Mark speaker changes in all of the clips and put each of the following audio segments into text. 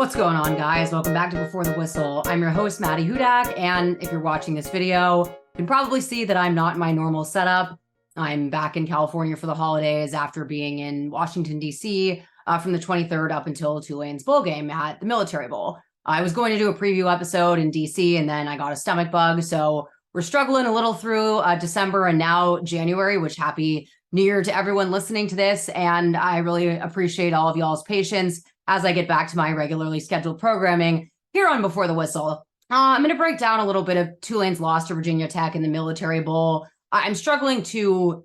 Speaker 1: What's going on, guys? Welcome back to Before the Whistle. I'm your host, Maddy, and if you're watching this video, you can probably see that I'm not in my normal setup. I'm back in California for the holidays after being in Washington, D.C. From the 23rd up until Tulane's bowl game at the Military Bowl. I was going to do a preview episode in D.C., and then I got a stomach bug, so we're struggling a little through December and now January, which happy New Year to everyone listening to this, and I really appreciate all of y'all's patience as I get back to my regularly scheduled programming here on Before the Whistle. I'm going to break down a little bit of Tulane's loss to Virginia Tech in the Military Bowl. I'm struggling to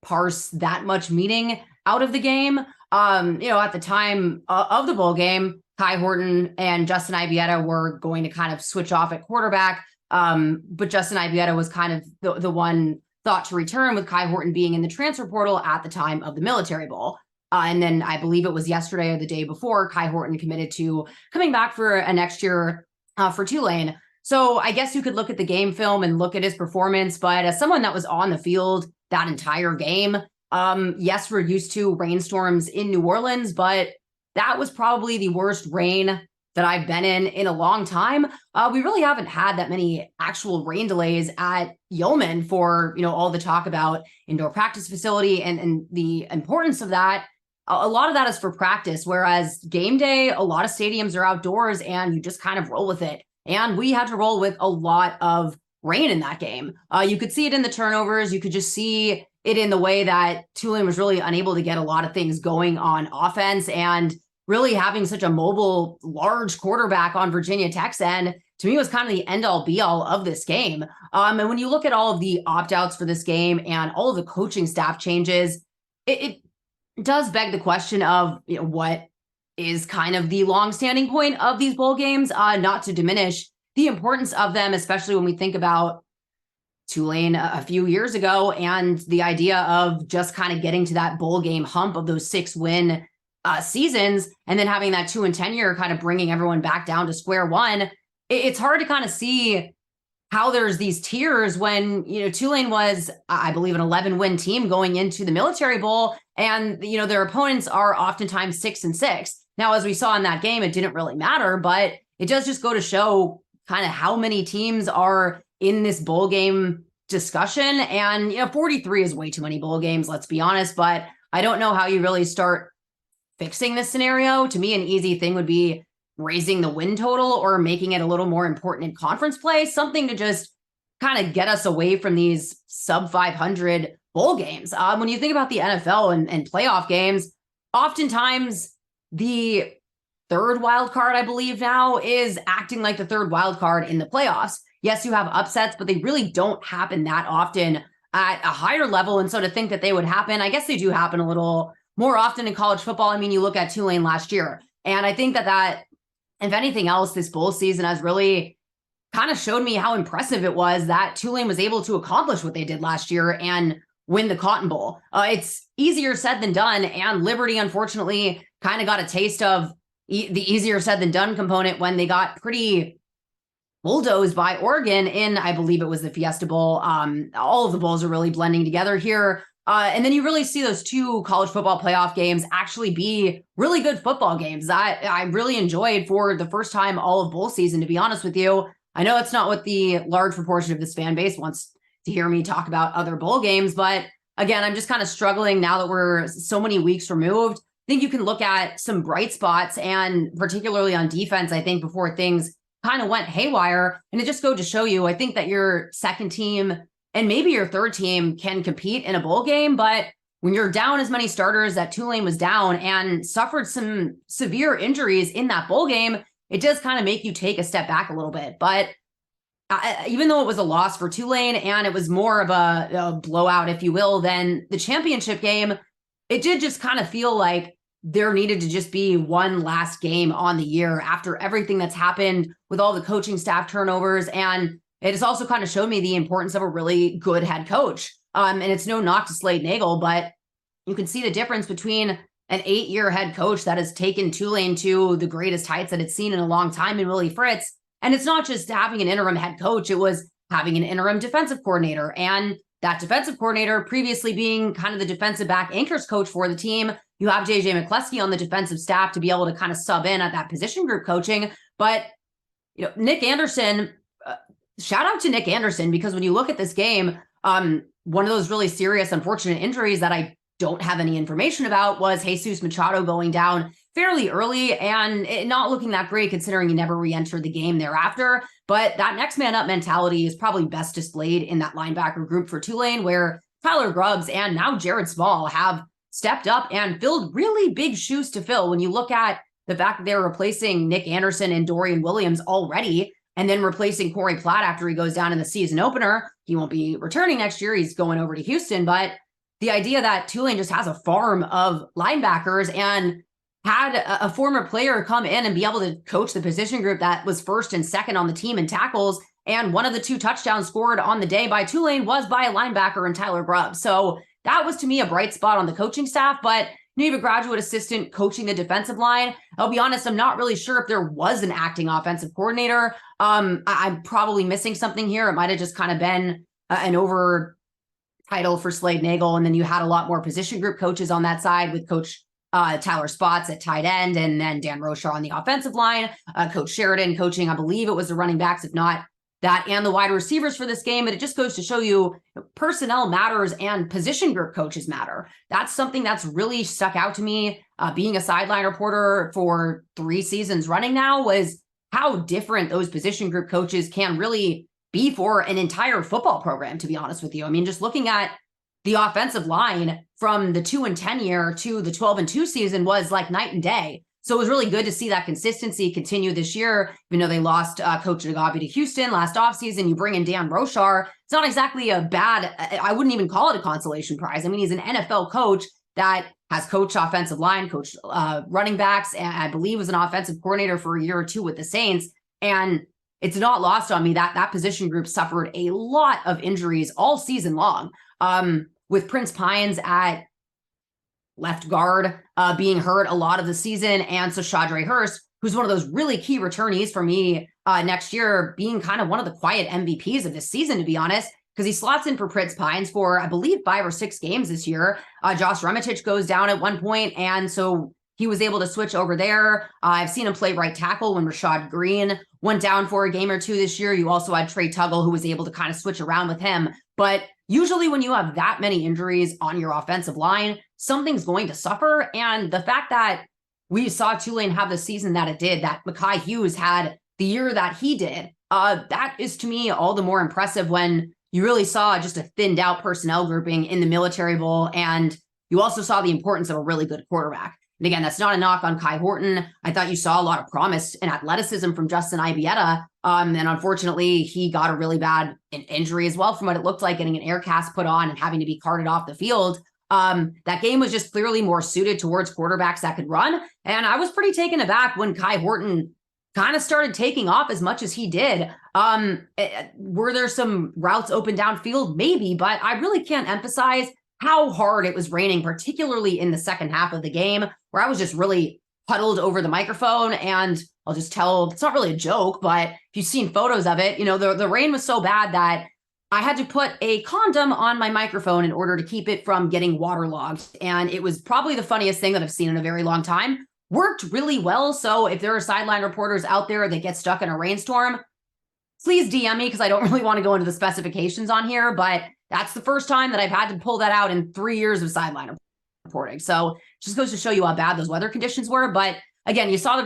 Speaker 1: parse that much meaning out of the game. At the time of the bowl game, Kai Horton and Justin Ibieta were going to kind of switch off at quarterback, but Justin Ibieta was kind of the one thought to return, with Kai Horton being in the transfer portal at the time of the Military Bowl. And then I believe it was yesterday or the day before, Kai Horton committed to coming back for a next year for Tulane. So I guess you could look at the game film and look at his performance, but as someone that was on the field that entire game, yes, we're used to rainstorms in New Orleans, but that was probably the worst rain that I've been in a long time. We really haven't had that many actual rain delays at Yeoman for, all the talk about indoor practice facility and the importance of that. A lot of that is for practice, whereas game day, a lot of stadiums are outdoors and you just kind of roll with it. And we had to roll with a lot of rain in that game. You could see it in the turnovers. You could just see it in the way that Tulane was really unable to get a lot of things going on offense, and really having such a mobile, large quarterback on Virginia Tech's end, to me, was kind of the end-all be-all of this game. And when you look at all of the opt-outs for this game and all of the coaching staff changes, it does beg the question of what is kind of the long-standing point of these bowl games, not to diminish the importance of them, especially when we think about Tulane a few years ago and the idea of just kind of getting to that bowl game hump of those 6-win seasons, and then having that 2-10 year kind of bringing everyone back down to square one. It's hard to kind of see how there's these tiers when, Tulane was, I believe, an 11-win team going into the Military Bowl, and, their opponents are oftentimes 6-6. Now, as we saw in that game, it didn't really matter, but it does just go to show kind of how many teams are in this bowl game discussion. And, 43 is way too many bowl games, let's be honest, but I don't know how you really start fixing this scenario. To me, an easy thing would be raising the win total or making it a little more important in conference play, something to just kind of get us away from these sub 500 bowl games. When you think about the NFL and playoff games, oftentimes the third wild card, I believe now, is acting like the third wild card in the playoffs. Yes, you have upsets, but they really don't happen that often at a higher level. And so to think that they would happen, I guess they do happen a little more often in college football. I mean, you look at Tulane last year, and I think that if anything else, this bowl season has really kind of showed me how impressive it was that Tulane was able to accomplish what they did last year and win the Cotton Bowl. It's easier said than done, and Liberty, unfortunately, kind of got a taste of the easier said than done component when they got pretty bulldozed by Oregon in, I believe it was the Fiesta Bowl. All of the bowls are really blending together here. And then you really see those two college football playoff games actually be really good football games that I really enjoyed for the first time all of bowl season, to be honest with you. I know it's not what the large proportion of this fan base wants to hear me talk about other bowl games, but again, I'm just kind of struggling now that we're so many weeks removed. I think you can look at some bright spots, and particularly on defense, I think before things kind of went haywire. And it just goes to show you, I think that your second team and maybe your third team can compete in a bowl game, but when you're down as many starters that Tulane was down and suffered some severe injuries in that bowl game, it does kind of make you take a step back a little bit. But even though it was a loss for Tulane and it was more of a blowout, if you will, than the championship game, it did just kind of feel like there needed to just be one last game on the year after everything that's happened with all the coaching staff turnovers. And it has also kind of showed me the importance of a really good head coach. And it's no knock to Slade Nagel, but you can see the difference between an 8-year head coach that has taken Tulane to the greatest heights that it's seen in a long time in Willie Fritz. And it's not just having an interim head coach, it was having an interim defensive coordinator. And that defensive coordinator previously being kind of the defensive back anchors coach for the team, You have JJ McCleskey on the defensive staff to be able to kind of sub in at that position group coaching. But, Nick Anderson, shout out to Nick Anderson, because when you look at this game, one of those really serious, unfortunate injuries that I don't have any information about was Jesus Machado going down fairly early and it not looking that great considering he never re-entered the game thereafter. But that next man up mentality is probably best displayed in that linebacker group for Tulane, where Tyler Grubbs and now Jared Small have stepped up and filled really big shoes to fill. When you look at the fact that they're replacing Nick Anderson and Dorian Williams already, and then replacing Corey Platt after he goes down in the season opener. He won't be returning next year. He's going over to Houston. But the idea that Tulane just has a farm of linebackers and had a former player come in and be able to coach the position group that was first and second on the team in tackles. And one of the 2 touchdowns scored on the day by Tulane was by a linebacker in Tyler Grubbs. So that was, to me, a bright spot on the coaching staff. But you have a graduate assistant coaching the defensive line. I'll be honest, I'm not really sure if there was an acting offensive coordinator. I'm probably missing something here. It might have just kind of been an over title for Slade Nagel. And then you had a lot more position group coaches on that side with Coach Tyler Spots at tight end, and then Dan Rochar on the offensive line, Coach Sheridan coaching, I believe it was the running backs, if not that, and the wide receivers for this game. And it just goes to show you personnel matters and position group coaches matter. That's something that's really stuck out to me being a sideline reporter for 3 seasons running now, was how different those position group coaches can really be for an entire football program, to be honest with you. I mean, just looking at the offensive line from the 2-10 year to the 12-2 season was like night and day. So it was really good to see that consistency continue this year. Even though they lost Coach Nagabi to Houston last offseason, you bring in Dan Rochar. It's not exactly a bad, I wouldn't even call it a consolation prize. I mean, he's an NFL coach that has coached offensive line, coached running backs, and I believe was an offensive coordinator for a year or 2 with the Saints. And it's not lost on me that that position group suffered a lot of injuries all season long. With Prince Pines at left guard being hurt a lot of the season, and so Shadre Hurst, who's one of those really key returnees for me next year, being kind of one of the quiet MVPs of this season, to be honest, because he slots in for Prince Pines for, I believe, 5 or 6 games this year. Josh Remitich goes down at one point, and so he was able to switch over there. I've seen him play right tackle when Rashad Green went down for a game or 2 this year. You also had Trey Tuggle, who was able to kind of switch around with him. But usually when you have that many injuries on your offensive line, something's going to suffer. And the fact that we saw Tulane have the season that it did, that Mekhi Hughes had the year that he did, that is, to me, all the more impressive when you really saw just a thinned out personnel grouping in the Military Bowl. And you also saw the importance of a really good quarterback. And again, that's not a knock on Kai Horton. I thought you saw a lot of promise and athleticism from Justin Ibieta. And unfortunately, he got a really bad injury as well, from what it looked like, getting an air cast put on and having to be carted off the field. That game was just clearly more suited towards quarterbacks that could run. And I was pretty taken aback when Kai Horton kind of started taking off as much as he did. Were there some routes open downfield? Maybe, but I really can't emphasize how hard it was raining, particularly in the second half of the game, where I was just really huddled over the microphone. And I'll just tell, it's not really a joke, but if you've seen photos of it, the rain was so bad that I had to put a condom on my microphone in order to keep it from getting waterlogged. And it was probably the funniest thing that I've seen in a very long time. Worked really well. So if there are sideline reporters out there that get stuck in a rainstorm, please DM me, because I don't really want to go into the specifications on here, but that's the first time that I've had to pull that out in 3 years of sideline reporting. So it just goes to show you how bad those weather conditions were. But again, you saw the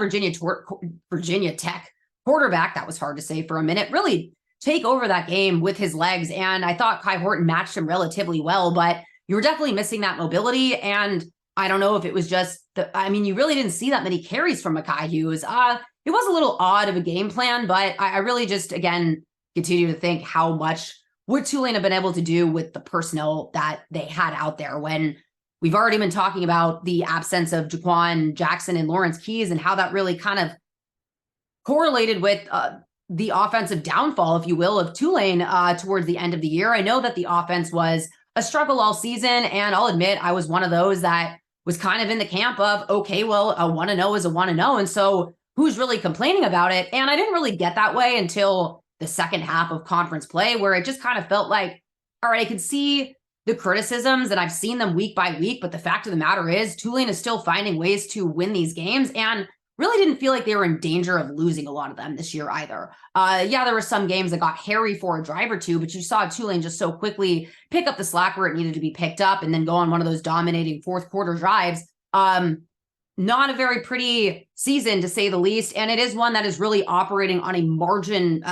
Speaker 1: Virginia Tech quarterback, that was hard to say for a minute, really take over that game with his legs. And I thought Kai Horton matched him relatively well, but you were definitely missing that mobility. And I don't know if it was just you really didn't see that many carries from Mekhi Hughes. It was a little odd of a game plan, but I really just, again, continue to think how much would Tulane have been able to do with the personnel that they had out there, when we've already been talking about the absence of Jaquan Jackson and Lawrence Keys and how that really kind of correlated with the offensive downfall, if you will, of Tulane towards the end of the year. I know that the offense was a struggle all season, and I'll admit I was one of those that was kind of in the camp of, okay, well, a 1-0 is a 1-0, and so who's really complaining about it? And I didn't really get that way until the second half of conference play, where it just kind of felt like, all right, I could see the criticisms, and I've seen them week by week, but the fact of the matter is Tulane is still finding ways to win these games, and really didn't feel like they were in danger of losing a lot of them this year either. Yeah, there were some games that got hairy for a drive or two, but you saw Tulane just so quickly pick up the slack where it needed to be picked up and then go on one of those dominating fourth quarter drives. Not a very pretty season, to say the least, and it is one that is really operating on a margin,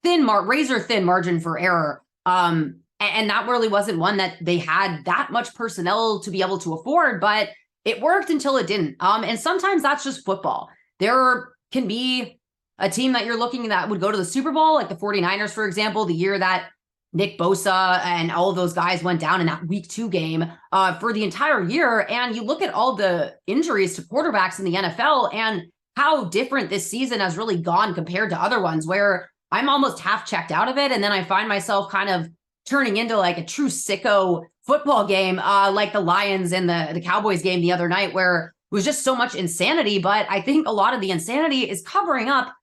Speaker 1: razor thin margin for error. And that really wasn't one that they had that much personnel to be able to afford, but it worked until it didn't. And sometimes that's just football. There can be a team that you're looking at that would go to the Super Bowl, like the 49ers, for example, the year that Nick Bosa and all of those guys went down in that week 2 game for the entire year. And you look at all the injuries to quarterbacks in the NFL and how different this season has really gone compared to other ones, where I'm almost half checked out of it. And then I find myself kind of turning into like a true sicko football game, like the Lions and the Cowboys game the other night, where it was just so much insanity. But I think a lot of the insanity is covering up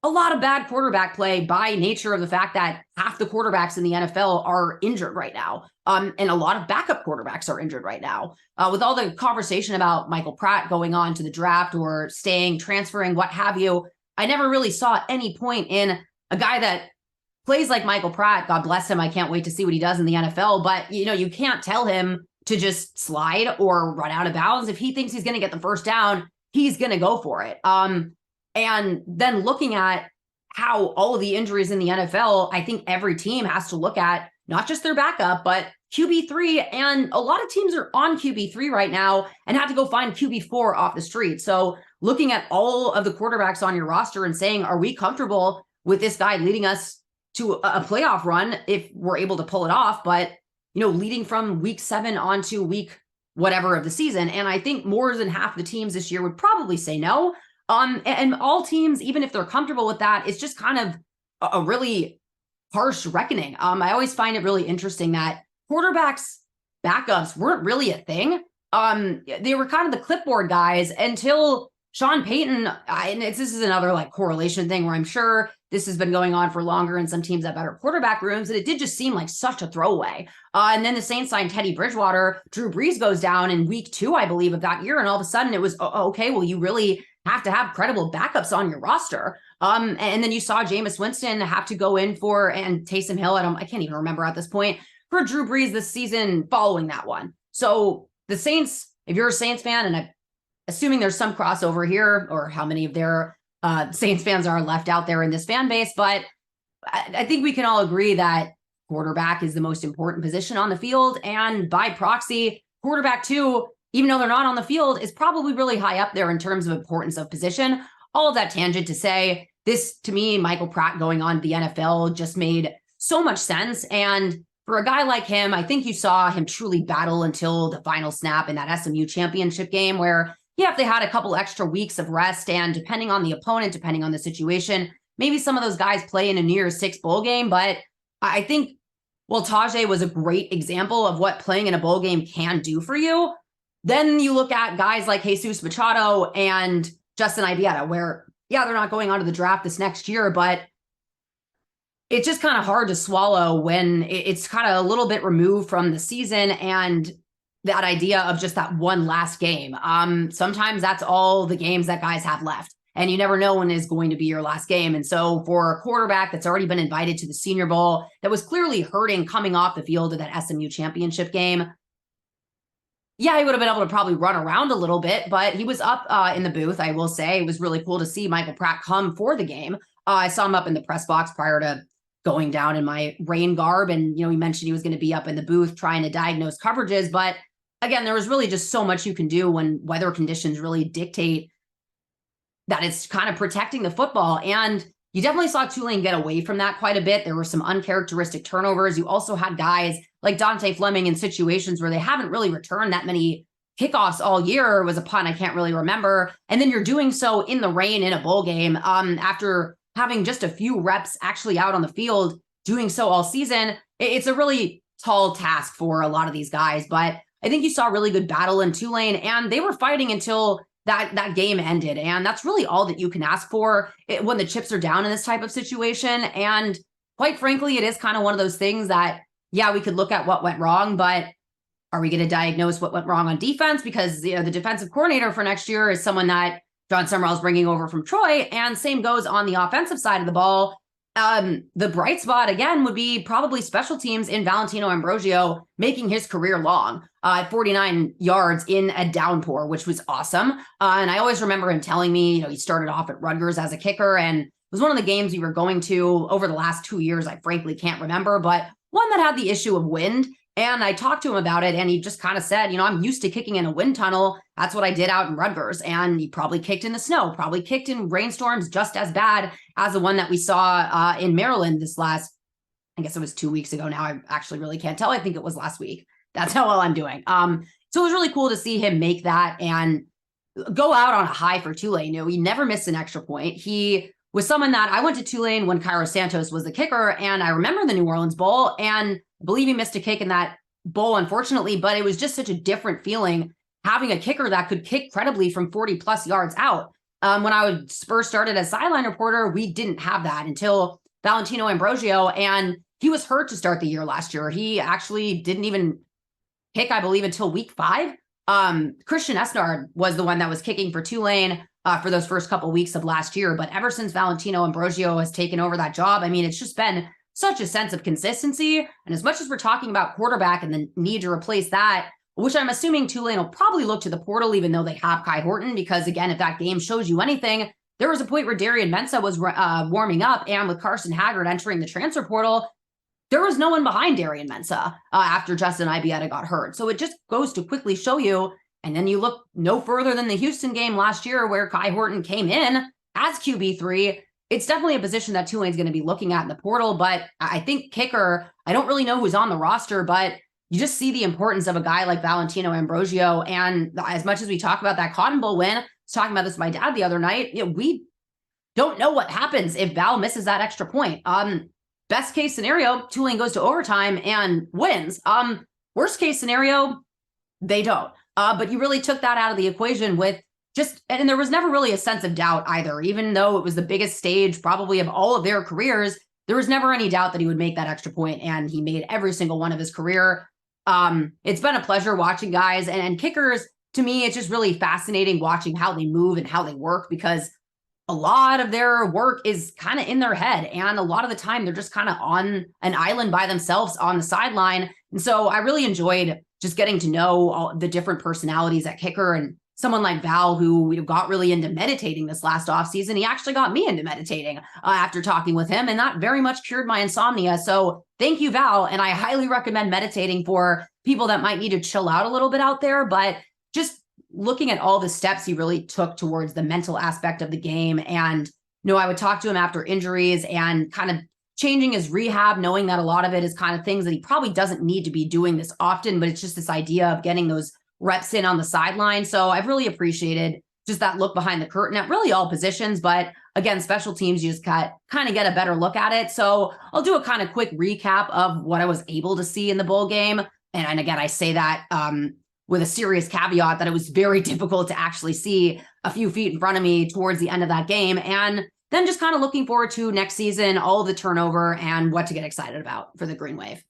Speaker 1: a lot of bad quarterback play by nature of the fact that half the quarterbacks in the NFL are injured right now. And a lot of backup quarterbacks are injured right now. With all the conversation about Michael Pratt going on to the draft or staying, transferring, what have you, I never really saw any point in a guy that plays like Michael Pratt. God bless him. I can't wait to see what he does in the NFL. But, you can't tell him to just slide or run out of bounds. If he thinks he's going to get the first down, he's going to go for it. And then looking at how all of the injuries in the NFL, I think every team has to look at not just their backup, but QB3. And a lot of teams are on QB3 right now and have to go find QB4 off the street. So looking at all of the quarterbacks on your roster and saying, are we comfortable with this guy leading us to a playoff run if we're able to pull it off, but, leading from week 7 on to week whatever of the season. And I think more than half the teams this year would probably say no. And all teams, even if they're comfortable with that, it's just kind of a really harsh reckoning. I always find it really interesting that quarterbacks backups weren't really a thing. They were kind of the clipboard guys until Sean Payton, and this is another like correlation thing where I'm sure this has been going on for longer and some teams have better quarterback rooms, and it did just seem like such a throwaway. And then the Saints signed Teddy Bridgewater. Drew Brees goes down in week 2, I believe, of that year. And all of a sudden it was, okay, well, you really have to have credible backups on your roster. And then you saw Jameis Winston have to go in for, and Taysom Hill, I can't even remember at this point, for Drew Brees this season following that one. So the Saints, if you're a Saints fan, and I'm assuming there's some crossover here, or how many of their Saints fans are left out there in this fan base, but I think we can all agree that quarterback is the most important position on the field. And by proxy, quarterback too, even though they're not on the field, is probably really high up there in terms of importance of position. All of that tangent to say, this, to me, Michael Pratt going on to the NFL just made so much sense. And for a guy like him, I think you saw him truly battle until the final snap in that SMU championship game where, yeah, if they had a couple extra weeks of rest and depending on the opponent, depending on the situation, maybe some of those guys play in a New Year's 6 bowl game. But I think, well, Tajay was a great example of what playing in a bowl game can do for you. Then you look at guys like Jesus Machado and Justin Ibieta, where, yeah, they're not going on to the draft this next year, but it's just kind of hard to swallow when it's kind of a little bit removed from the season and that idea of just that one last game. Sometimes that's all the games that guys have left, and you never know when is going to be your last game. And so for a quarterback that's already been invited to the Senior Bowl, that was clearly hurting coming off the field of that SMU championship game, yeah, he would have been able to probably run around a little bit, but he was up in the booth. I will say it was really cool to see Michael Pratt come for the game. I saw him up in the press box prior to going down in my rain garb. And, he mentioned he was going to be up in the booth trying to diagnose coverages. But again, there was really just so much you can do when weather conditions really dictate that it's kind of protecting the football. And you definitely saw Tulane get away from that quite a bit. There were some uncharacteristic turnovers. You also had guys like Dante Fleming in situations where they haven't really returned that many kickoffs all year. Was a pun I can't really remember. And then you're doing so in the rain in a bowl game after having just a few reps actually out on the field, doing so all season. It's a really tall task for a lot of these guys. But I think you saw a really good battle in Tulane, and they were fighting until that game ended. And that's really all that you can ask for when the chips are down in this type of situation. And quite frankly, it is kind of one of those things that yeah, we could look at what went wrong, but are we going to diagnose what went wrong on defense? Because, the defensive coordinator for next year is someone that John Summerall's bringing over from Troy, and same goes on the offensive side of the ball. The bright spot, again, would be probably special teams in Valentino Ambrosio making his career long at 49 yards in a downpour, which was awesome. And I always remember him telling me, he started off at Rutgers as a kicker, and it was one of the games we were going to over the last 2 years. I frankly can't remember, but one that had the issue of wind. And I talked to him about it, and he just kind of said, I'm used to kicking in a wind tunnel. That's what I did out in Rutgers. And he probably kicked in the snow, probably kicked in rainstorms just as bad as the one that we saw in Maryland this last, I guess it was 2 weeks ago now. I actually really can't tell. I think it was last week. That's how well I'm doing. So it was really cool to see him make that and go out on a high for Tulane. He never missed an extra point. He was someone that I went to Tulane when Cairo Santos was the kicker, and I remember the New Orleans Bowl, and I believe he missed a kick in that bowl, unfortunately, but it was just such a different feeling having a kicker that could kick credibly from 40 plus yards out. When I first started as sideline reporter, we didn't have that until Valentino Ambrosio, and he was hurt to start the year last year. He actually didn't even kick, I believe, until week 5. Christian Esnard was the one that was kicking for Tulane for those first couple weeks of last year. But ever since Valentino Ambrosio has taken over that job, it's just been such a sense of consistency. And as much as we're talking about quarterback and the need to replace that, which I'm assuming Tulane will probably look to the portal, even though they have Kai Horton, because again, if that game shows you anything, there was a point where Darian Mensah was warming up, and with Carson Haggard entering the transfer portal, there was no one behind Darian Mensah after Justin Ibieta got hurt. So it just goes to quickly show you. And then you look no further than the Houston game last year where Kai Horton came in as QB3. It's definitely a position that Tulane's going to be looking at in the portal. But I think kicker, I don't really know who's on the roster, but you just see the importance of a guy like Valentino Ambrosio. And as much as we talk about that Cotton Bowl win, I was talking about this with my dad the other night, we don't know what happens if Val misses that extra point. Best case scenario, Tulane goes to overtime and wins. Worst case scenario, they don't. But you really took that out of the equation with and there was never really a sense of doubt either. Even though it was the biggest stage probably of all of their careers, there was never any doubt that he would make that extra point, and he made every single one of his career. It's been a pleasure watching guys and kickers. To me, it's just really fascinating watching how they move and how they work, because a lot of their work is kind of in their head. And a lot of the time they're just kind of on an island by themselves on the sideline. And so I really enjoyed just getting to know all the different personalities at kicker, and someone like Val, who got really into meditating this last offseason. He actually got me into meditating after talking with him, and that very much cured my insomnia. So thank you, Val. And I highly recommend meditating for people that might need to chill out a little bit out there. But just looking at all the steps he really took towards the mental aspect of the game. And, I would talk to him after injuries and kind of changing his rehab, knowing that a lot of it is kind of things that he probably doesn't need to be doing this often, but it's just this idea of getting those reps in on the sideline. So I've really appreciated just that look behind the curtain at really all positions. But again, special teams, you just kind of get a better look at it. So I'll do a kind of quick recap of what I was able to see in the bowl game. And again, I say that with a serious caveat that it was very difficult to actually see a few feet in front of me towards the end of that game. And then just kind of looking forward to next season, all of the turnover and what to get excited about for the Green Wave.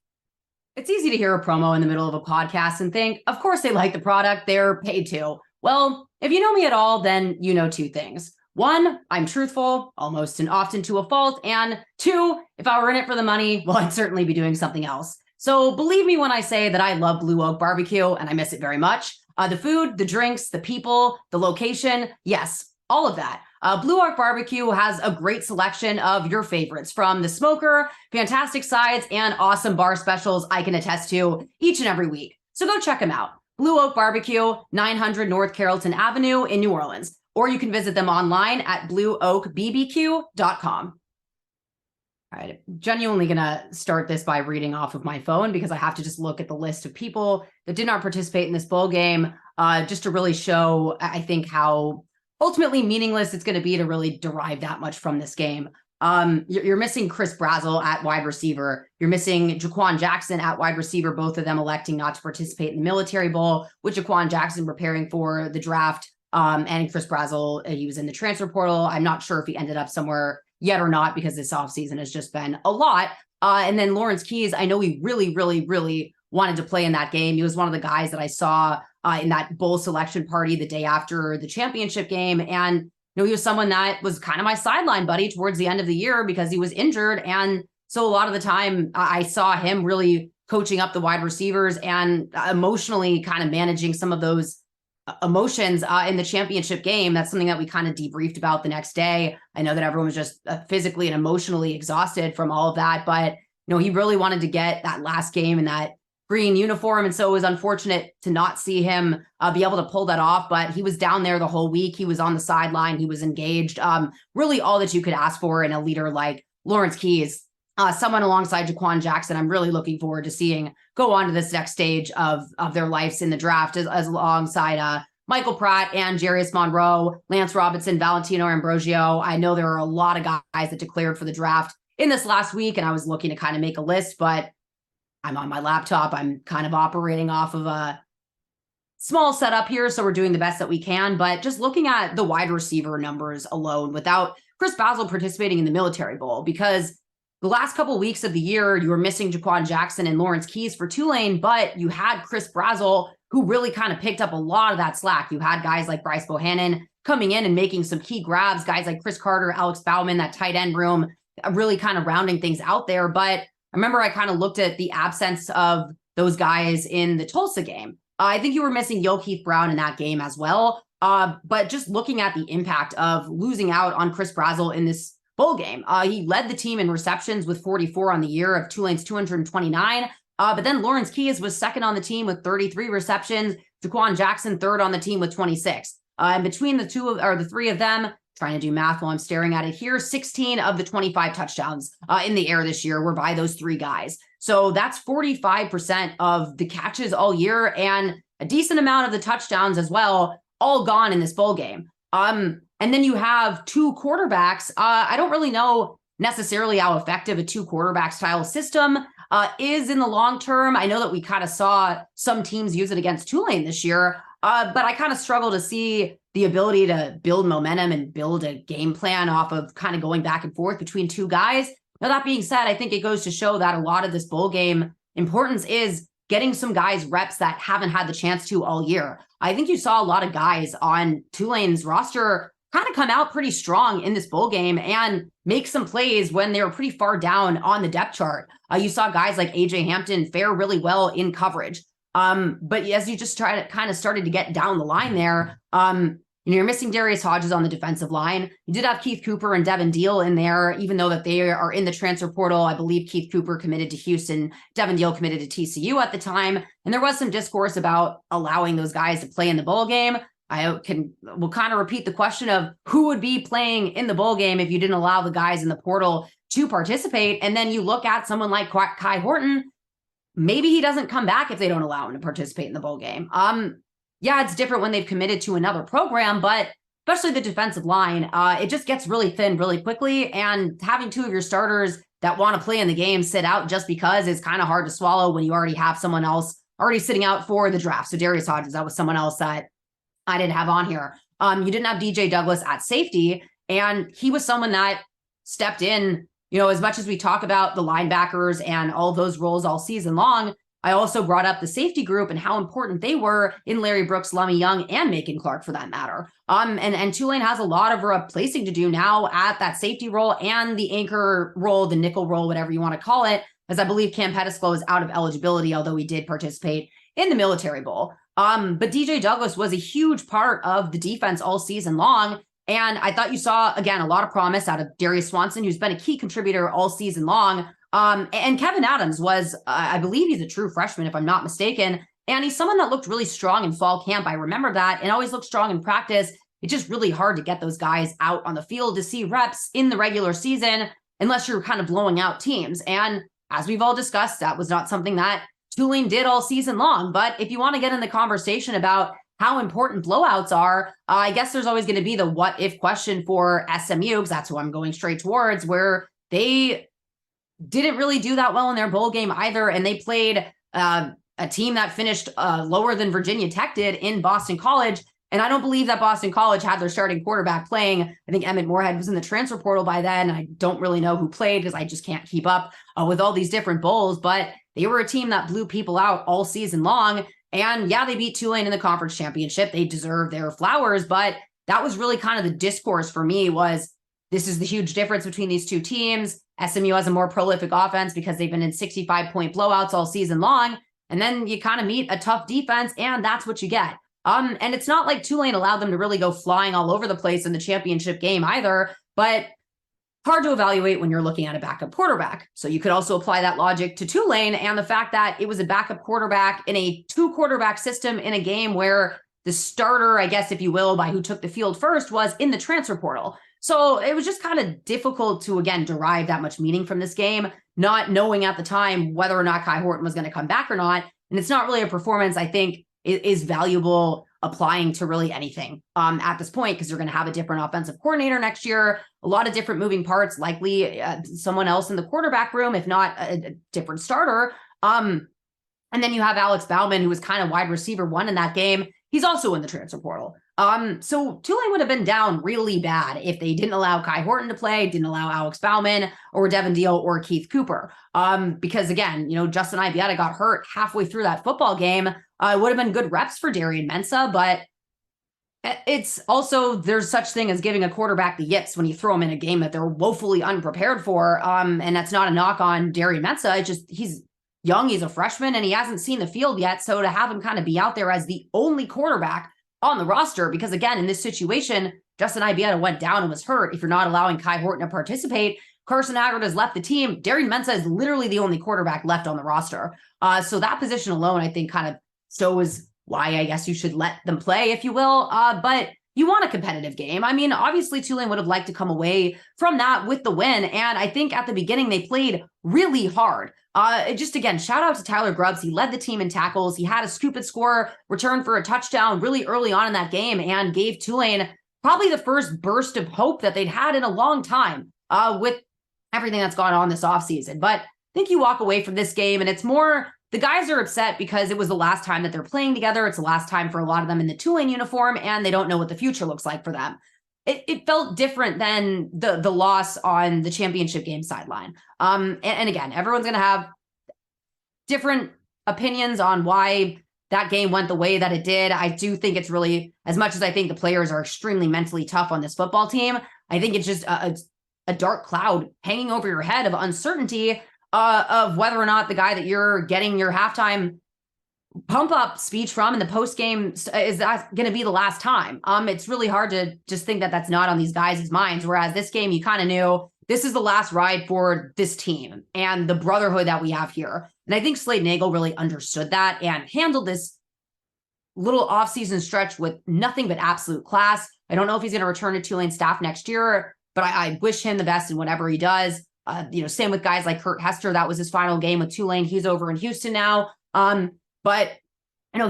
Speaker 1: It's easy to hear a promo in the middle of a podcast and think, of course they like the product, they're paid to. Well, if you know me at all, then you know 2 things. 1, I'm truthful, almost and often to a fault. And 2, if I were in it for the money, well, I'd certainly be doing something else. So believe me when I say that I love Blue Oak Barbecue, and I miss it very much. The food, the drinks, the people, the location, yes, all of that. Blue Oak Barbecue has a great selection of your favorites, from the smoker, fantastic sides, and awesome bar specials I can attest to each and every week. So go check them out. Blue Oak Barbecue, 900 North Carrollton Avenue in New Orleans. Or you can visit them online at blueoakbbq.com. All right, I'm genuinely going to start this by reading off of my phone, because I have to just look at the list of people that did not participate in this bowl game, just to really show, I think, how ultimately meaningless it's going to be to really derive that much from this game. You're missing Chris Brazel at wide receiver. You're missing Jaquan Jackson at wide receiver, both of them electing not to participate in the Military Bowl, with Jaquan Jackson preparing for the draft. And Chris Brazel, he was in the transfer portal. I'm not sure if he ended up somewhere yet or not, because this offseason has just been a lot. And then Lawrence Keys, I know he really, really, really wanted to play in that game. He was one of the guys that I saw in that bowl selection party the day after the championship game. And he was someone that was kind of my sideline buddy towards the end of the year because he was injured. And so a lot of the time I saw him really coaching up the wide receivers and emotionally kind of managing some of those emotions in the championship game. That's something that we kind of debriefed about the next day. I know that everyone was just physically and emotionally exhausted from all of that, but he really wanted to get that last game in that green uniform. And so it was unfortunate to not see him be able to pull that off, but he was down there the whole week. He was on the sideline. He was engaged. Really all that you could ask for in a leader like Lawrence Keys. Someone alongside Jaquan Jackson, I'm really looking forward to seeing go on to this next stage of their lives in the draft as alongside Michael Pratt and Jarius Monroe, Lance Robinson, Valentino Ambrosio. I know there are a lot of guys that declared for the draft in this last week, and I was looking to kind of make a list, but I'm on my laptop. I'm kind of operating off of a small setup here, so we're doing the best that we can. But just looking at the wide receiver numbers alone without Chris Basil participating in the Military Bowl, because the last couple of weeks of the year, you were missing Jaquan Jackson and Lawrence Keys for Tulane, but you had Chris Brazel, who really kind of picked up a lot of that slack. You had guys like Bryce Bohannon coming in and making some key grabs, guys like Chris Carter, Alex Bauman, that tight end room, really kind of rounding things out there. But I remember I kind of looked at the absence of those guys in the Tulsa game. I think you were missing Keith Brown in that game as well. But just looking at the impact of losing out on Chris Brazel in this bowl game. He led the team in receptions with 44 on the year of Tulane's 229. But then Lawrence Keys was second on the team with 33 receptions. Jaquan Jackson third on the team with 26. And between the three of them, trying to do math while I'm staring at it here, 16 of the 25 touchdowns in the air this year were by those three guys. So that's 45% of the catches all year and a decent amount of the touchdowns as well, all gone in this bowl game. And then you have two quarterbacks. I don't really know necessarily how effective a two quarterback style system is in the long term. I know that we kind of saw some teams use it against Tulane this year, but I kind of struggle to see the ability to build momentum and build a game plan off of kind of going back and forth between two guys. Now, that being said, I think it goes to show that a lot of this bowl game importance is getting some guys reps that haven't had the chance to all year. I think you saw a lot of guys on Tulane's roster kind of come out pretty strong in this bowl game and make some plays when they were pretty far down on the depth chart. You saw guys like AJ Hampton fare really well in coverage. But as you just started to get down the line there, you're missing Darius Hodges on the defensive line. You did have Keith Cooper and Devin Deal in there, even though that they are in the transfer portal. I believe Keith Cooper committed to Houston, Devin Deal committed to TCU at the time. And there was some discourse about allowing those guys to play in the bowl game. We'll kind of repeat the question of who would be playing in the bowl game if you didn't allow the guys in the portal to participate. And then you look at someone like Kai Horton, maybe he doesn't come back if they don't allow him to participate in the bowl game. Yeah, it's different when they've committed to another program, but especially the defensive line, it just gets really thin really quickly. And having two of your starters that want to play in the game sit out just because is kind of hard to swallow when you already have someone else already sitting out for the draft. So Darius Hodges, that was someone else that I didn't have on here. You didn't have DJ Douglas at safety, and he was someone that stepped in, as much as we talk about the linebackers and all those roles all season long, I also brought up the safety group and how important they were in Larry Brooks, Lummy Young, and Macon Clark for that matter. And Tulane has a lot of replacing to do now at that safety role and the anchor role, the nickel role, whatever you want to call it, as I believe Cam Pettisclo is out of eligibility, although he did participate in the Military Bowl. But DJ Douglas was a huge part of the defense all season long. And I thought you saw, again, a lot of promise out of Darius Swanson, who's been a key contributor all season long. And Kevin Adams was, I believe he's a true freshman, if I'm not mistaken. And he's someone that looked really strong in fall camp. I remember that, and always looked strong in practice. It's just really hard to get those guys out on the field to see reps in the regular season, unless you're kind of blowing out teams. And as we've all discussed, that was not something that Tulane did all season long. But if you want to get in the conversation about how important blowouts are, I guess there's always going to be the what if question for SMU, because that's who I'm going straight towards, where they didn't really do that well in their bowl game either. And they played a team that finished lower than Virginia Tech did in Boston College. And I don't believe that Boston College had their starting quarterback playing. I think Emmett Morehead was in the transfer portal by then. I don't really know who played because I just can't keep up with all these different bowls. But they were a team that blew people out all season long. And yeah, they beat Tulane in the conference championship. They deserve their flowers. But that was really kind of the discourse for me was this is the huge difference between these two teams. SMU has a more prolific offense because they've been in 65-point blowouts all season long. And then you kind of meet a tough defense, and that's what you get. And it's not like Tulane allowed them to really go flying all over the place in the championship game either, but hard to evaluate when you're looking at a backup quarterback. So you could also apply that logic to Tulane and the fact that it was a backup quarterback in a 2-quarterback system in a game where the starter, I guess, if you will, by who took the field first was in the transfer portal. So it was just kind of difficult to, again, derive that much meaning from this game, not knowing at the time whether or not Kai Horton was going to come back or not. And it's not really a performance I think is valuable applying to really anything at this point, because you're going to have a different offensive coordinator next year, a lot of different moving parts, likely someone else in the quarterback room, if not a different starter. And then you have Alex Bauman, who was kind of wide receiver 1 in that game. He's also in the transfer portal. So Tulane would have been down really bad if they didn't allow Kai Horton to play, didn't allow Alex Bauman or Devin Deal or Keith Cooper. Because again, Justin Ibieta got hurt halfway through that football game. It would have been good reps for Darian Mensah, but it's also, there's such thing as giving a quarterback the yips when you throw them in a game that they're woefully unprepared for. And that's not a knock on Darian Mensah. It's just, he's young, he's a freshman, and he hasn't seen the field yet. So to have him kind of be out there as the only quarterback on the roster, because again, in this situation, Justin Ibieta went down and was hurt. If you're not allowing Kai Horton to participate, Carson Haggard has left the team. Darian Mensah is literally the only quarterback left on the roster. So that position alone, I think, kind of shows why I guess you should let them play, if you will. But you want a competitive game. I mean, obviously Tulane would have liked to come away from that with the win. And I think at the beginning they played really hard. Just again, shout out to Tyler Grubbs. He led the team in tackles. He had a scoop and score return for a touchdown really early on in that game and gave Tulane probably the first burst of hope that they'd had in a long time with everything that's gone on this offseason. But I think you walk away from this game and it's more, the guys are upset because it was the last time that they're playing together. It's the last time for a lot of them in the Tulane uniform, and they don't know what the future looks like for them. It felt different than the loss on the championship game sideline. And again, everyone's going to have different opinions on why that game went the way that it did. I do think it's really, as much as I think the players are extremely mentally tough on this football team, I think it's just a dark cloud hanging over your head of uncertainty of whether or not the guy that you're getting your halftime pump up speech from in the post game is that going to be the last time. It's really hard to just think that that's not on these guys' minds. Whereas this game, you kind of knew this is the last ride for this team and the brotherhood that we have here. And I think Slade Nagel really understood that and handled this little offseason stretch with nothing but absolute class. I don't know if he's going to return to Tulane staff next year, but I wish him the best in whatever he does. Same with guys like Kurt Hester. That was his final game with Tulane. He's over in Houston now. But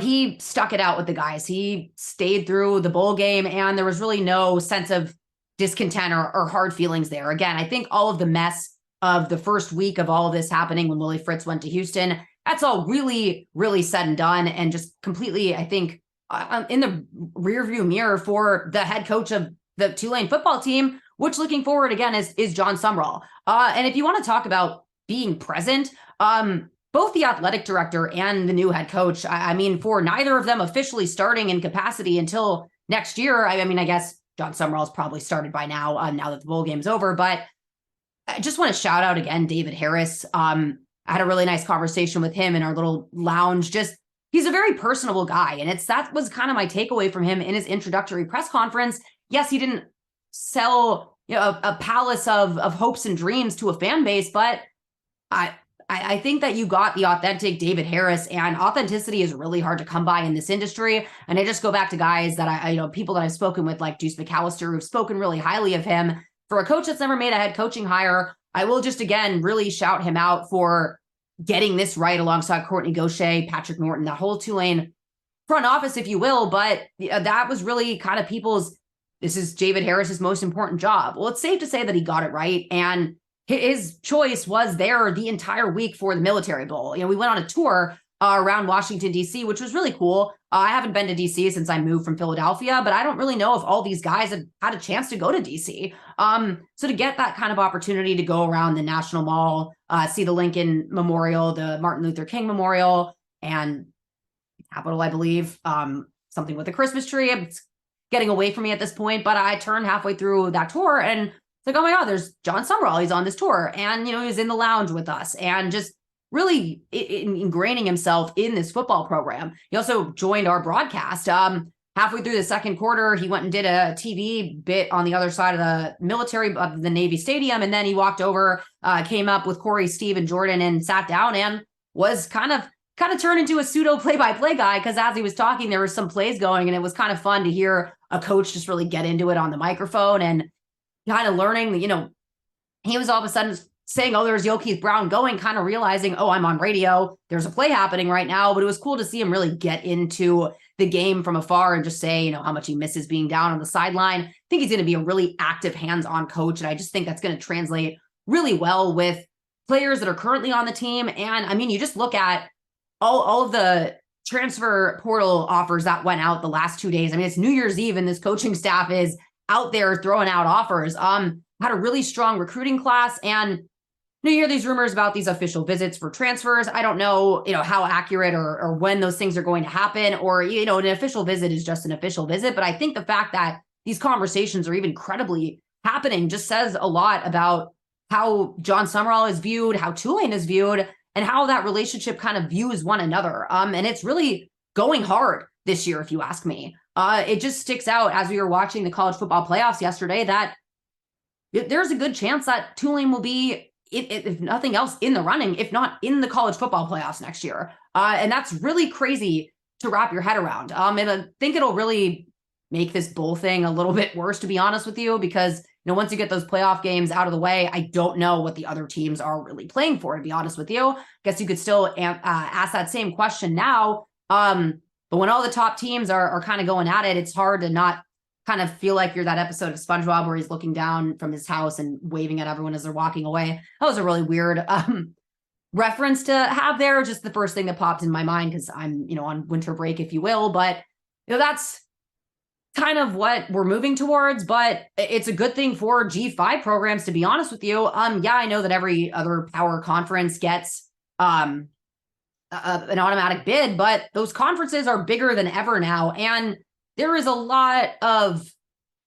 Speaker 1: he stuck it out with the guys. He stayed through the bowl game, and there was really no sense of discontent or hard feelings there. Again, I think all of the mess of the first week of all of this happening when Willie Fritz went to Houston, that's all really, really said and done, and just completely, I think, in the rearview mirror for the head coach of the Tulane football team, which looking forward again is John Sumrall. And if you want to talk about being present, both the athletic director and the new head coach, I mean, for neither of them officially starting in capacity until next year. I mean, I guess John Sumrall's probably started by now, now that the bowl game's over. But I just want to shout out again, David Harris. I had a really nice conversation with him in our little lounge. He's a very personable guy. And that was kind of my takeaway from him in his introductory press conference. Yes, he didn't sell a palace of hopes and dreams to a fan base, but I think that you got the authentic David Harris, and authenticity is really hard to come by in this industry. And I just go back to guys that people that I've spoken with, like Deuce McAllister, who've spoken really highly of him. For a coach that's never made a head coaching hire, I will just, again, really shout him out for getting this right alongside Courtney Gaucher, Patrick Norton, that whole Tulane front office, if you will. But that was really kind of this is David Harris's most important job. Well, it's safe to say that he got it right. And his choice was there the entire week for the Military Bowl. We went on a tour around Washington, D.C., which was really cool. I haven't been to D.C. since I moved from Philadelphia, but I don't really know if all these guys have had a chance to go to D.C. So to get that kind of opportunity to go around the National Mall, see the Lincoln Memorial, the Martin Luther King Memorial, and Capitol, I believe, something with a Christmas tree. It's getting away from me at this point, but I turned halfway through that tour and it's like, oh my God, there's John Summerall. He's on this tour. And, he was in the lounge with us and just really ingraining himself in this football program. He also joined our broadcast. Halfway through the second quarter, he went and did a TV bit on the other side of the military of the Navy Stadium. And then he walked over, came up with Corey, Steve, and Jordan and sat down and was kind of turned into a pseudo play-by-play guy. Because as he was talking, there were some plays going and it was kind of fun to hear a coach just really get into it on the microphone and kind of learning, he was all of a sudden saying, oh, there's Yokeith Brown going, kind of realizing, oh, I'm on radio. There's a play happening right now. But it was cool to see him really get into the game from afar and just say, how much he misses being down on the sideline. I think he's going to be a really active, hands-on coach. And I just think that's going to translate really well with players that are currently on the team. And I mean, you just look at all of the transfer portal offers that went out the last 2 days. I mean, it's New Year's Eve and this coaching staff is out there throwing out offers. Had a really strong recruiting class, and you hear these rumors about these official visits for transfers. I don't know, how accurate or when those things are going to happen, or, an official visit is just an official visit. But I think the fact that these conversations are even credibly happening just says a lot about how John Summerall is viewed, how Tulane is viewed, and how that relationship kind of views one another. And it's really going hard this year, if you ask me. It just sticks out as we were watching the college football playoffs yesterday that there's a good chance that Tulane will be, if nothing else, in the running, if not in the college football playoffs next year. And that's really crazy to wrap your head around. And I think it'll really make this bowl thing a little bit worse, to be honest with you, because once you get those playoff games out of the way, I don't know what the other teams are really playing for, to be honest with you. I guess you could still ask that same question now. But when all the top teams are kind of going at it, it's hard to not kind of feel like you're that episode of SpongeBob where he's looking down from his house and waving at everyone as they're walking away. That was a really weird reference to have there. Just the first thing that popped in my mind because I'm, on winter break, if you will. But, that's kind of what we're moving towards. But it's a good thing for G5 programs, to be honest with you. Yeah, I know that every other power conference gets an automatic bid, but those conferences are bigger than ever now. And there is a lot of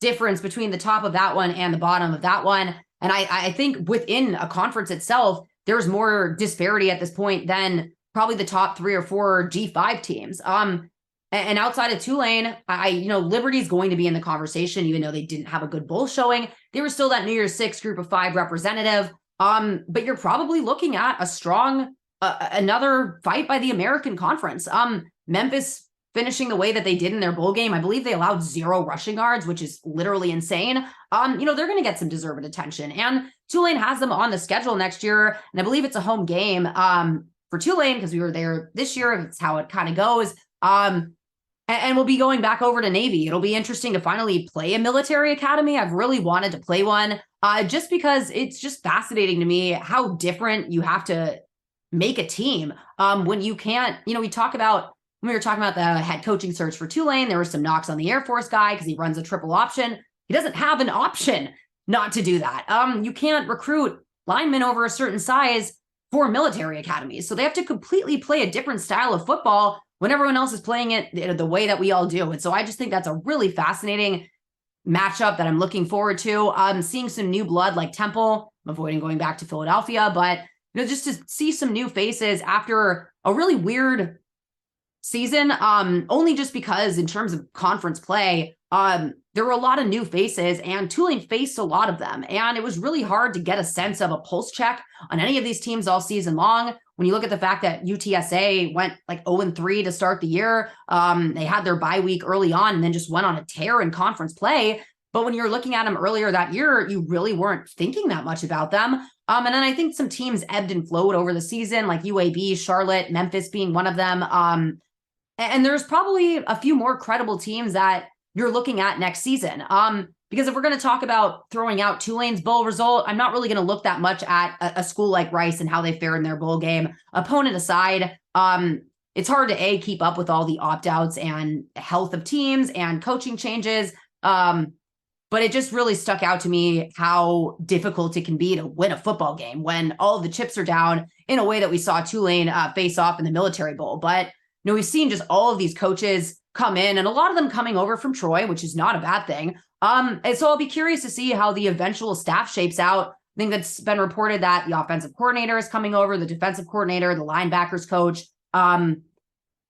Speaker 1: difference between the top of that one and the bottom of that one. And I think within a conference itself, there's more disparity at this point than probably the top 3 or 4 G5 teams. And outside of Tulane, Liberty's going to be in the conversation, even though they didn't have a good bowl showing. They were still that New Year's Six group of 5 representative. But you're probably looking at a strong, another fight by the American Conference. Memphis finishing the way that they did in their bowl game. I believe they allowed 0 rushing yards, which is literally insane. They're going to get some deserved attention. And Tulane has them on the schedule next year. And I believe it's a home game for Tulane because we were there this year. It's how it kind of goes. And we'll be going back over to Navy. It'll be interesting to finally play a military academy. I've really wanted to play one just because it's just fascinating to me how different you have to make a team when you can't, when we were talking about the head coaching search for Tulane, there were some knocks on the Air Force guy because he runs a triple option. He doesn't have an option not to do that. You can't recruit linemen over a certain size for military academies. So they have to completely play a different style of football when everyone else is playing it the way that we all do. And so I just think that's a really fascinating matchup that I'm looking forward to. Seeing some new blood like Temple. I'm avoiding going back to Philadelphia, but just to see some new faces after a really weird season, only just because in terms of conference play, there were a lot of new faces and Tulane faced a lot of them. And it was really hard to get a sense of a pulse check on any of these teams all season long. When you look at the fact that UTSA went like 0-3 to start the year, they had their bye week early on and then just went on a tear in conference play. But when you're looking at them earlier that year, you really weren't thinking that much about them. And then I think some teams ebbed and flowed over the season, like UAB, Charlotte, Memphis being one of them. And there's probably a few more credible teams that you're looking at next season. Because if we're going to talk about throwing out Tulane's bowl result, I'm not really going to look that much at a school like Rice and how they fared in their bowl game. Opponent aside, it's hard to keep up with all the opt-outs and health of teams and coaching changes. But it just really stuck out to me how difficult it can be to win a football game when all of the chips are down, in a way that we saw Tulane face off in the Military Bowl. But we've seen just all of these coaches come in, and a lot of them coming over from Troy, which is not a bad thing. And so I'll be curious to see how the eventual staff shapes out. I think that's been reported that the offensive coordinator is coming over, the defensive coordinator, the linebackers coach, and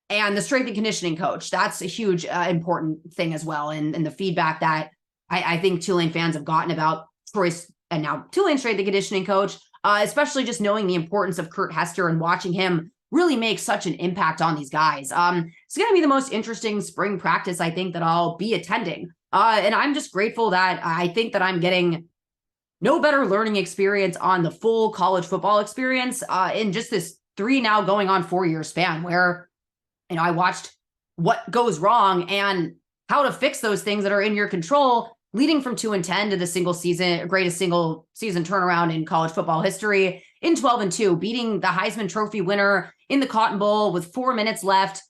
Speaker 1: the strength and conditioning coach. That's a huge important thing as well. And the feedback that I think Tulane fans have gotten about Troy's and now Tulane's strength and conditioning coach, especially just knowing the importance of Kurt Hester and watching him really make such an impact on these guys. It's going to be the most interesting spring practice, I think, that I'll be attending. And I'm just grateful that I think that I'm getting no better learning experience on the full college football experience in just this 3 now going on 4-year span where, I watched what goes wrong and how to fix those things that are in your control, leading from 2-10 to the greatest single season turnaround in college football history in 12-2, beating the Heisman Trophy winner in the Cotton Bowl with 4 minutes left,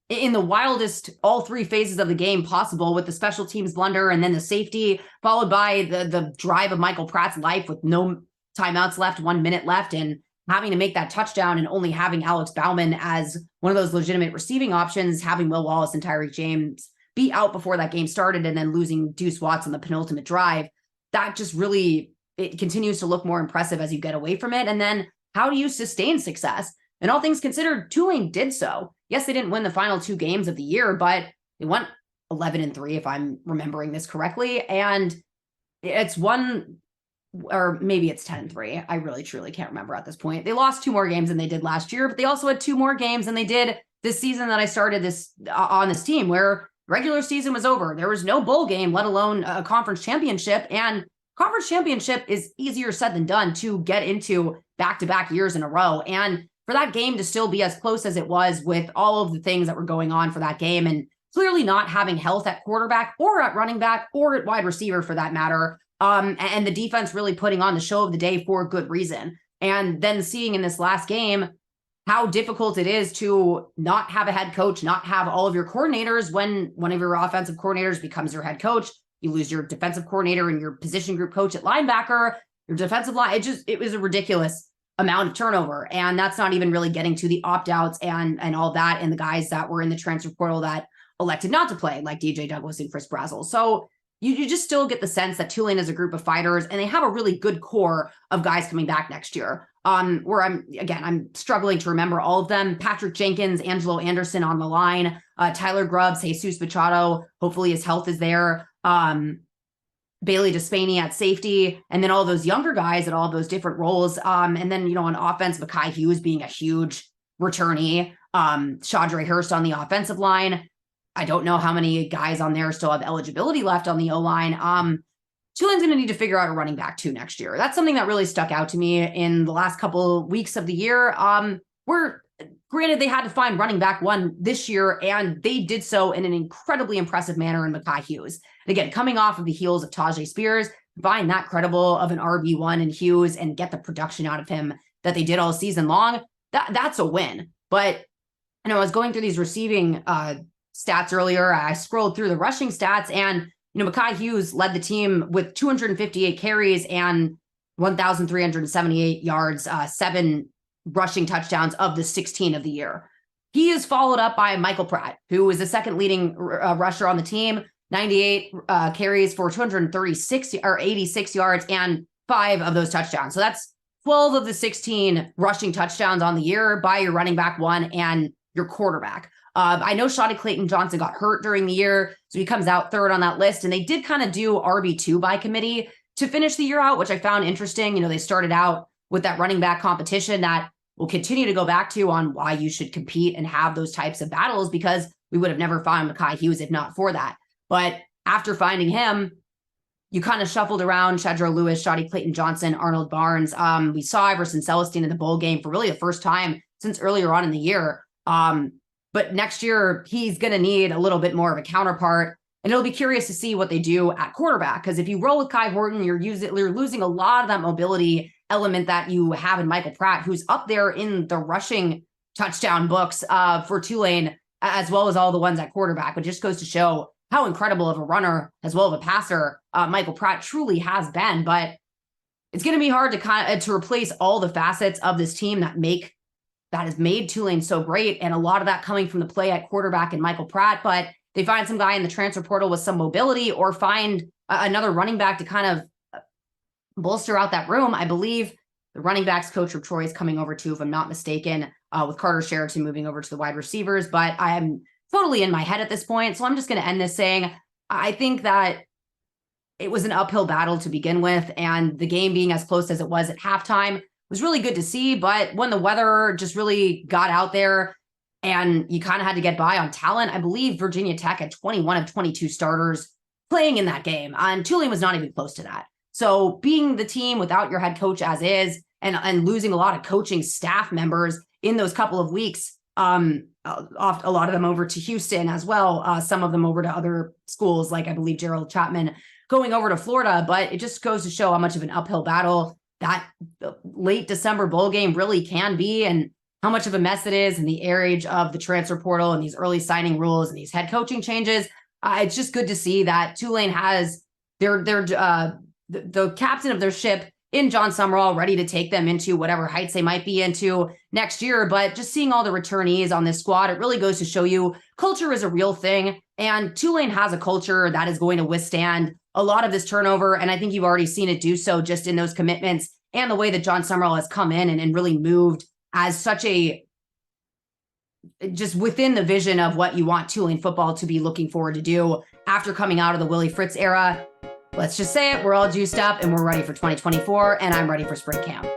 Speaker 1: in the wildest all 3 phases of the game possible, with the special teams blunder and then the safety, followed by the drive of Michael Pratt's life with no timeouts left, 1 minute left, and having to make that touchdown and only having Alex Bauman as one of those legitimate receiving options, having Will Wallace and Tyreek James be out before that game started, and then losing Deuce Watts on the penultimate drive. That just really, it continues to look more impressive as you get away from it. And then how do you sustain success? And all things considered, Tulane did so. Yes, they didn't win the final 2 games of the year, but they went 11-3, if I'm remembering this correctly. And it's one, or maybe it's 10-3. I really, truly can't remember at this point. They lost 2 more games than they did last year, but they also had 2 more games than they did this season that I started this on this team, where regular season was over. There was no bowl game, let alone a conference championship. And conference championship is easier said than done to get into back-to-back years in a row. And for that game to still be as close as it was, with all of the things that were going on for that game, and clearly not having health at quarterback or at running back or at wide receiver for that matter, and the defense really putting on the show of the day for good reason. And then seeing in this last game how difficult it is to not have a head coach, not have all of your coordinators when one of your offensive coordinators becomes your head coach. You lose your defensive coordinator and your position group coach at linebacker, your defensive line. It was a ridiculous amount of turnover. And that's not even really getting to the opt-outs and all that, and the guys that were in the transfer portal that elected not to play, like DJ Douglas and Chris Brazzell. So you just still get the sense that Tulane is a group of fighters, and they have a really good core of guys coming back next year. Where I'm struggling to remember all of them. Patrick Jenkins, Angelo Anderson on the line, Tyler Grubbs, Jesus Machado, hopefully his health is there. Bailey Despaney at safety, and then all those younger guys at all those different roles. And then, on offense, Mekhi Hughes being a huge returnee, Shadre Hurst on the offensive line. I don't know how many guys on there still have eligibility left on the O-line. Tulane's going to need to figure out a running back too next year. That's something that really stuck out to me in the last couple weeks of the year. Where granted, they had to find running back 1 this year, and they did so in an incredibly impressive manner in Mekhi Hughes. And again, coming off of the heels of Tajay Spears, find that credible of an RB1 in Hughes and get the production out of him that they did all season long, that's a win. But I was going through these receiving stats earlier. I scrolled through the rushing stats, and Mekhi Hughes led the team with 258 carries and 1,378 yards, 7 rushing touchdowns of the 16 of the year. He is followed up by Michael Pratt, who is the second leading rusher on the team, 98 carries for 236 or 86 yards and 5 of those touchdowns. So that's 12 of the 16 rushing touchdowns on the year by your running back 1 and your quarterback. I know Shotty Clayton Johnson got hurt during the year, so he comes out 3rd on that list. And they did kind of do RB2 by committee to finish the year out, which I found interesting. They started out with that running back competition that we'll continue to go back to on why you should compete and have those types of battles, because we would have never found Mekhi Hughes if not for that. But after finding him, you kind of shuffled around Shedro Lewis, Shotty Clayton Johnson, Arnold Barnes. We saw Iverson Celestine in the bowl game for really the first time since earlier on in the year. But next year, he's going to need a little bit more of a counterpart. And it'll be curious to see what they do at quarterback. Because if you roll with Kai Horton, you're losing a lot of that mobility element that you have in Michael Pratt, who's up there in the rushing touchdown books for Tulane, as well as all the ones at quarterback, which just goes to show how incredible of a runner as well as a passer Michael Pratt truly has been. But it's going to be hard to replace all the facets of this team that has made Tulane so great, and a lot of that coming from the play at quarterback and Michael Pratt. But they find some guy in the transfer portal with some mobility, or find another running back to kind of bolster out that room. I believe the running backs coach of Troy is coming over too, if I'm not mistaken, with Carter Sheridan moving over to the wide receivers. But I am totally in my head at this point. So I'm just going to end this saying, I think that it was an uphill battle to begin with. And the game being as close as it was at halftime was really good to see. But when the weather just really got out there and you kind of had to get by on talent, I believe Virginia Tech had 21 of 22 starters playing in that game. And Tulane was not even close to that. So being the team without your head coach as is, and losing a lot of coaching staff members in those couple of weeks, a lot of them over to Houston as well, some of them over to other schools, like I believe Gerald Chapman going over to Florida. But it just goes to show how much of an uphill battle that late December bowl game really can be, and how much of a mess it is in the age of the transfer portal and these early signing rules and these head coaching changes. It's just good to see that Tulane has the captain of their ship in John Summerall ready to take them into whatever heights they might be into next year. But just seeing all the returnees on this squad, it really goes to show you culture is a real thing. And Tulane has a culture that is going to withstand a lot of this turnover. And I think you've already seen it do so just in those commitments and the way that John Summerall has come in and really moved as such just within the vision of what you want Tulane football to be looking forward to do after coming out of the Willie Fritz era. Let's just say it, we're all juiced up and we're ready for 2024, and I'm ready for spring camp.